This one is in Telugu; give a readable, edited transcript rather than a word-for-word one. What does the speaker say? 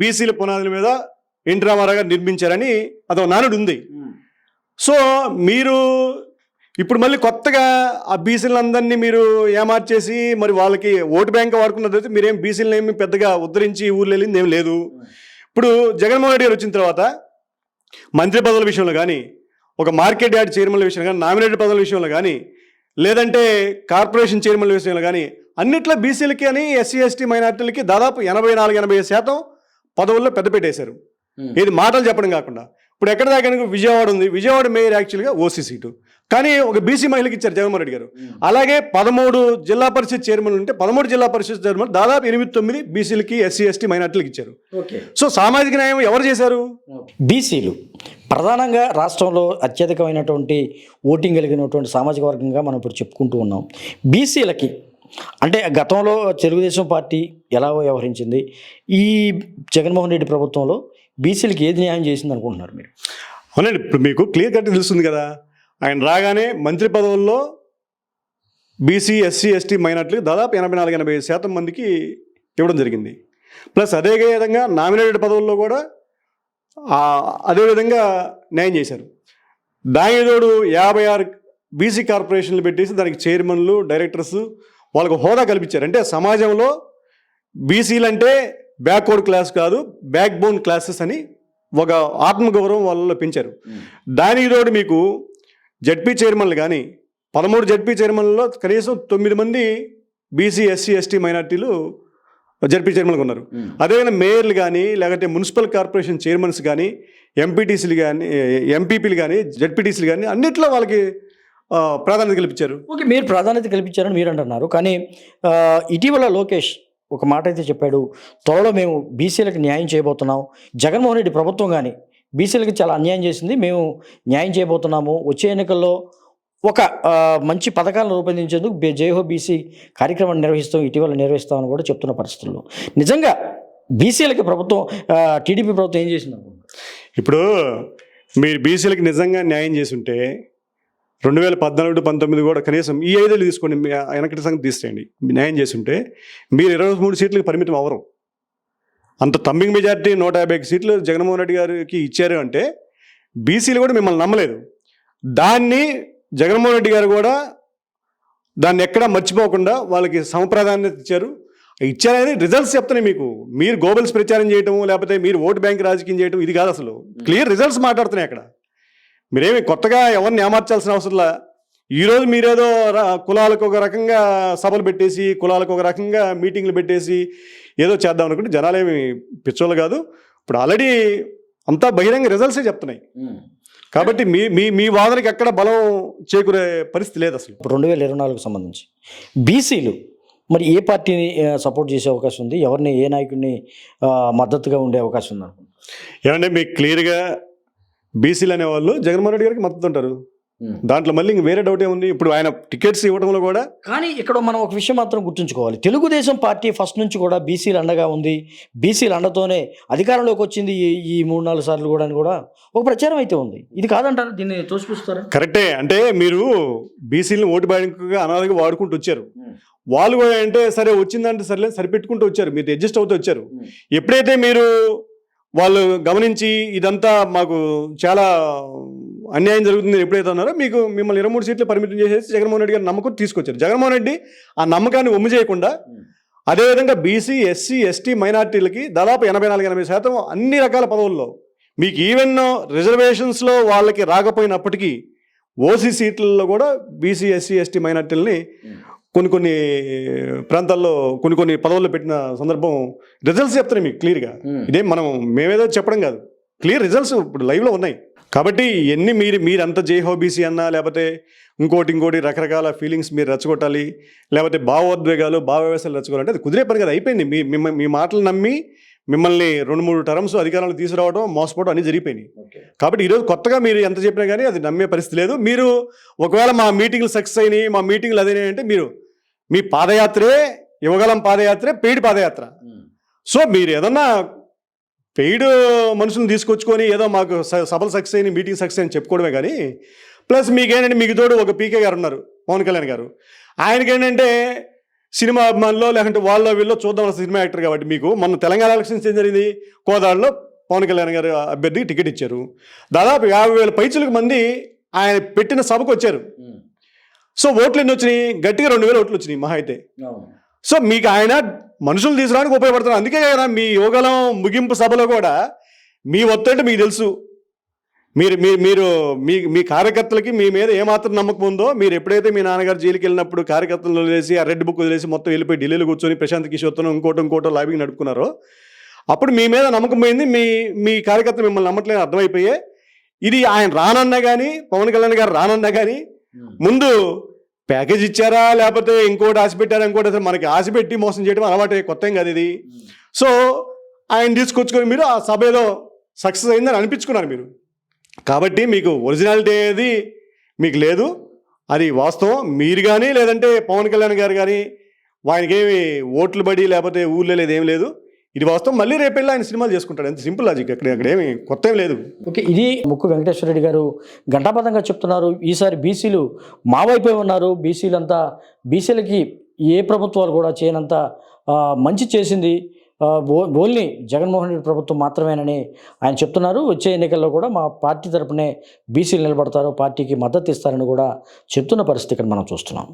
బీసీల పునాదుల మీద ఎన్టీ రామారావు గారు నిర్మించారని అదొక నానుడు ఉంది. సో మీరు ఇప్పుడు మళ్ళీ కొత్తగా ఆ బీసీలందరినీ మీరు ఏమార్చేసి మరి వాళ్ళకి ఓటు బ్యాంక్ వాడుకున్నదైతే మీరేం బీసీలను ఏమి పెద్దగా ఉద్ధరించి ఊర్లో వెళ్ళింది ఏం లేదు. ఇప్పుడు జగన్మోహన్ రెడ్డి గారు వచ్చిన తర్వాత మంత్రి పదవుల విషయంలో కానీ, ఒక మార్కెట్ యార్డ్ చైర్మన్ల విషయంలో కానీ, నామినేటెడ్ పదవుల విషయంలో కానీ, లేదంటే కార్పొరేషన్ చైర్మన్ల విషయంలో కానీ అన్నిట్లో బీసీలకి అని ఎస్సీ ఎస్టీ మైనార్టీలకి దాదాపు 84-85% పదవుల్లో పెద్దపెట్టేశారు. ఇది మాటలు చెప్పడం కాకుండా ఇప్పుడు ఎక్కడ దాకా విజయవాడ ఉంది, విజయవాడ మేయర్ యాక్చువల్గా ఓసీ సీటు, కానీ ఒక బీసీ మహిళకి ఇచ్చారు జగన్మోహన్ రెడ్డి గారు. అలాగే 13 జిల్లా పరిషత్ చైర్మన్లు ఉంటే 13 జిల్లా పరిషత్ చైర్మన్ దాదాపు 8-9 బీసీలకి ఎస్సీ ఎస్టీ మైనార్టీలకు ఇచ్చారు. సో సామాజిక న్యాయం ఎవరు చేశారు? బీసీలు ప్రధానంగా రాష్ట్రంలో అత్యధికమైనటువంటి ఓటింగ్ కలిగినటువంటి సామాజిక వర్గంగా మనం ఇప్పుడు చెప్పుకుంటూ ఉన్నాం. బీసీలకి అంటే గతంలో తెలుగుదేశం పార్టీ ఎలా వ్యవహరించింది, ఈ జగన్మోహన్ రెడ్డి ప్రభుత్వంలో బీసీలకి ఏది న్యాయం చేసింది అనుకుంటున్నారు మీరు? అవునండి, ఇప్పుడు మీకు క్లియర్ కట్ తెలుస్తుంది కదా. ఆయన రాగానే మంత్రి పదవుల్లో బీసీ ఎస్సీ ఎస్టీ మైనార్టీలకు దాదాపు 84-85% మందికి ఇవ్వడం జరిగింది. ప్లస్ అదే విధంగా నామినేటెడ్ పదవుల్లో కూడా అదేవిధంగా న్యాయం చేశారు. దానికి తోడు 56 బీసీ కార్పొరేషన్లు పెట్టేసి దానికి చైర్మన్లు, డైరెక్టర్స్ వాళ్ళకు హోదా కల్పించారు. అంటే సమాజంలో బీసీలు అంటే బ్యాక్వర్డ్ క్లాస్ కాదు, బ్యాక్ బోన్ క్లాసెస్ అని ఒక ఆత్మగౌరవం వాళ్ళలో పెంచారు. దానికి తోడు మీకు జడ్పీ చైర్మన్లు కానీ 13 జడ్పీ చైర్మన్లలో కనీసం 9 మంది బీసీ ఎస్సీ ఎస్టీ మైనార్టీలు జడ్పీ చైర్మన్గా ఉన్నారు. అదేవిధంగా మేయర్లు కానీ, లేకపోతే మున్సిపల్ కార్పొరేషన్ చైర్మన్స్ కానీ, ఎంపీటీసీలు కానీ, ఎంపీపీలు కానీ, జడ్పీటీసీలు కానీ అన్నిట్లో వాళ్ళకి ప్రాధాన్యత కల్పించారు. ఓకే, మీరు ప్రాధాన్యత కల్పించారని మీరు అంటున్నారు. కానీ ఇటీవల లోకేష్ ఒక మాట అయితే చెప్పాడు, త్వరలో మేము బీసీలకు న్యాయం చేయబోతున్నాం, జగన్మోహన్ రెడ్డి ప్రభుత్వం కానీ బీసీలకు చాలా అన్యాయం చేసింది, మేము న్యాయం చేయబోతున్నాము, వచ్చే ఎన్నికల్లో ఒక మంచి పథకాలను రూపొందించేందుకు జైహో బీసీ కార్యక్రమాన్ని ఇటీవల నిర్వహిస్తామని కూడా చెప్తున్న పరిస్థితుల్లో నిజంగా బీసీలకి ప్రభుత్వం టీడీపీ ప్రభుత్వం ఏం చేసింది అనుకుంటున్నారు? ఇప్పుడు మీరు బీసీలకి నిజంగా న్యాయం చేసి ఉంటే 2014-19 కూడా కనీసం ఈ 5 ఏళ్ళు తీసుకోండి, వెనకటి సంగతి తీసేయండి, న్యాయం చేసి ఉంటే మీరు 23 సీట్లకు పరిమితం అవ్వరు. అంత తమ్మింగ్ మెజార్టీ 150 సీట్లు జగన్మోహన్ రెడ్డి గారికి ఇచ్చారు అంటే బీసీలు కూడా మిమ్మల్ని నమ్మలేదు. దాన్ని జగన్మోహన్ రెడ్డి గారు కూడా దాన్ని ఎక్కడా మర్చిపోకుండా వాళ్ళకి సమప్రాధాన్యత ఇచ్చారని రిజల్ట్స్ చెప్తున్నాయి మీకు. మీరు గోబల్స్ ప్రచారం చేయటం, లేకపోతే మీరు ఓటు బ్యాంక్ రాజకీయం చేయటం ఇది కాదు, అసలు క్లియర్ రిజల్ట్స్ మాట్లాడుతున్నాయి అక్కడ. మీరేమి కొత్తగా ఎవరిని ఏమార్చాల్సిన అవసరంలా. ఈరోజు మీరేదో కులాలకు ఒక రకంగా సభలు పెట్టేసి, కులాలకు ఒక రకంగా మీటింగ్లు పెట్టేసి ఏదో చేద్దాం అనుకుంటే జనాలేమి పిచ్చోళ్ళు కాదు. ఇప్పుడు ఆల్రెడీ అంతా బహిరంగ రిజల్ట్సే చెప్తున్నాయి. కాబట్టి మీ వాదనకి ఎక్కడ బలం చేకూరే పరిస్థితి లేదు అసలు. 2024కు సంబంధించి బీసీలు మరి ఏ పార్టీని సపోర్ట్ చేసే అవకాశం ఉంది, ఎవరిని ఏ నాయకుడిని మద్దతుగా ఉండే అవకాశం ఉంది అనుకుంటున్నారు? ఏమంటే మీకు క్లియర్గా బీసీలు అనేవాళ్ళు జగన్మోహన్ రెడ్డి గారికి మద్దతు ఉంటారు. దాంట్లో మళ్ళీ ఇంక వేరే డౌట్ ఏముంది? ఇప్పుడు ఆయన టికెట్స్ ఇవ్వడంలో కూడా. కానీ ఇక్కడ మనం ఒక విషయం మాత్రం గుర్తుంచుకోవాలి, తెలుగుదేశం పార్టీ ఫస్ట్ నుంచి కూడా బీసీలు అండగా ఉంది, బీసీలు అండతోనే అధికారంలోకి వచ్చింది ఈ 3-4 సార్లు కూడా అని కూడా ఒక ప్రచారం అయితే ఉంది. ఇది కాదంటారు, దీన్ని తోసిపుస్తారా? కరెక్టే. అంటే మీరు బీసీలను ఓటు బ్యాంకుగా అనాదిగా వాడుకుంటూ వచ్చారు. వాళ్ళు కూడా అంటే సరే వచ్చిందంటే సరే సరిపెట్టుకుంటూ వచ్చారు, మీరు అడ్జస్ట్ అవుతూ వచ్చారు. ఎప్పుడైతే మీరు వాళ్ళు గమనించి ఇదంతా మాకు చాలా అన్యాయం జరుగుతుంది ఎప్పుడైతే అన్నారో మిమ్మల్ని 23 సీట్లు పరిమితం చేసేసి జగన్మోహన్ రెడ్డి గారు నమ్మకం తీసుకొచ్చారు. జగన్మోహన్ రెడ్డి ఆ నమ్మకాన్ని ఒమ్ము చేయకుండా అదేవిధంగా బీసీ ఎస్సీ ఎస్టీ మైనార్టీలకి దాదాపు 84-85% అన్ని రకాల పదవుల్లో మీకు ఈవెన్ రిజర్వేషన్స్లో వాళ్ళకి రాకపోయినప్పటికీ ఓసీ సీట్లలో కూడా బీసీ ఎస్సీ ఎస్టీ మైనార్టీలని కొన్ని ప్రాంతాల్లో కొన్ని పదవుల్లో పెట్టిన సందర్భం రిజల్ట్స్ చెప్తున్నాయి మీకు క్లియర్గా. ఇదేం మేమేదో చెప్పడం కాదు, క్లియర్ రిజల్ట్స్ ఇప్పుడు లైవ్లో ఉన్నాయి. కాబట్టి ఇవన్నీ మీరంతా జైహో బీసీ అన్నా, లేకపోతే ఇంకోటి రకరకాల ఫీలింగ్స్ మీరు రెచ్చగొట్టాలి, లేకపోతే భావోద్వేగాలు భావవ్యవస్థలు రెచ్చగొట్టాలంటే అది కుదిరే పని కదా. అయిపోయింది. మీ మాటలు నమ్మి మిమ్మల్ని 2-3 టర్మ్స్ అధికారంలో తీసుకురావడం, మోసపోవడం అన్నీ జరిగిపోయినాయి. కాబట్టి ఈరోజు కొత్తగా మీరు ఎంత చెప్పినా కానీ అది నమ్మే పరిస్థితి లేదు. మీరు ఒకవేళ మా మీటింగ్లు సక్సెస్ అయినాయి, మా మీటింగ్లు అదేనాయి అంటే మీ పాదయాత్రే యువగలం పాదయాత్రే పెయిడ్ పాదయాత్ర. సో మీరు ఏదన్నా పెయిడ్ మనుషులను తీసుకొచ్చుకొని ఏదో మాకు సభలు సక్సెస్ అయినాయి, మీటింగ్ సక్సెస్ అని చెప్పుకోవడమే కానీ, ప్లస్ మీకేంటంటే మీకు తోడు ఒక పీకే గారు ఉన్నారు, పవన్ కళ్యాణ్ గారు. ఆయనకేంటంటే సినిమా అభిమానులు లేకుంటే వాళ్ళ వీళ్ళు చూద్దాం అసలు సినిమా యాక్టర్ కాబట్టి మీకు మొన్న తెలంగాణ ఎలక్షన్స్ ఏం జరిగింది, కోదాడలో పవన్ కళ్యాణ్ గారు అభ్యర్థికి టికెట్ ఇచ్చారు. దాదాపు 50,000 పైచులకు మంది ఆయన పెట్టిన సభకు వచ్చారు. సో ఓట్లు ఎన్ని వచ్చినాయి? గట్టిగా 2,000 ఓట్లు వచ్చినాయి మహా అయితే. సో మీకు ఆయన మనుషులు తీసుకురావడానికి ఉపయోగపడుతున్నారు. అందుకే కదా మీ యువగలం ముగింపు సభలో కూడా మీ ఒత్తిడి మీకు తెలుసు. మీరు మీ మీరు మీ మీ కార్యకర్తలకి మీ మీద ఏమాత్రం నమ్మకం ఉందో, మీరు ఎప్పుడైతే మీ నాన్నగారు జైలుకి వెళ్ళినప్పుడు కార్యకర్తలను వదిలేసి ఆ రెడ్ బుక్ వదిలేసి మొత్తం వెళ్ళిపోయి ఢిల్లీలో కూర్చొని ప్రశాంత్ కిషోర్తో ఇంకోటో లాబింగ్ నడుపుకున్నారో, అప్పుడు మీ మీద నమ్మకం పోయింది. మీ కార్యకర్తలు మిమ్మల్ని నమ్మట్లేదు అర్థమైపోయే. ఇది ఆయన రానన్నా కానీ, పవన్ కళ్యాణ్ గారు రానన్నా కానీ ముందు ప్యాకేజ్ ఇచ్చారా లేకపోతే ఇంకోటి ఆశ పెట్టారా, ఇంకోటి అసలు మనకి ఆశ పెట్టి మోసం చేయడం అలవాటే, కొత్త ఏం కాదు ఇది. సో ఆయన తీసుకొచ్చుకొని మీరు ఆ సభ ఏదో సక్సెస్ అయిందని అనిపించుకున్నారు మీరు. కాబట్టి మీకు ఒరిజినాలిటీ అనేది మీకు లేదు, అది వాస్తవం. మీరు కానీ లేదంటే పవన్ కళ్యాణ్ గారు కానీ ఆయనకేమి ఓట్లు పడి లేకపోతే ఊళ్ళో లేదు, ఏం లేదు. ఇది వాస్తవం. మళ్ళీ రేపు వెళ్ళి ఆయన సినిమాలు చేసుకుంటాడు, ఎంత సింపుల్ లాజిక్. అక్కడ ఏమి కొత్త ఏం లేదు. ఓకే, ఇది ముక్కు వెంకటేశ్వర రెడ్డి గారు ఘంటాపథంగా చెప్తున్నారు. ఈసారి బీసీలు మా వైపే ఉన్నారు, బీసీలంతా బీసీలకి ఏ ప్రభుత్వాలు కూడా చేయనంత మంచి చేసింది ఓన్లీ జగన్మోహన్ రెడ్డి ప్రభుత్వం మాత్రమేనని ఆయన చెప్తున్నారు. వచ్చే ఎన్నికల్లో కూడా మా పార్టీ తరపునే బీసీలు నిలబడతారు, పార్టీకి మద్దతు ఇస్తారని కూడా చెప్తున్న పరిస్థితి ఇక్కడ మనం చూస్తున్నాం.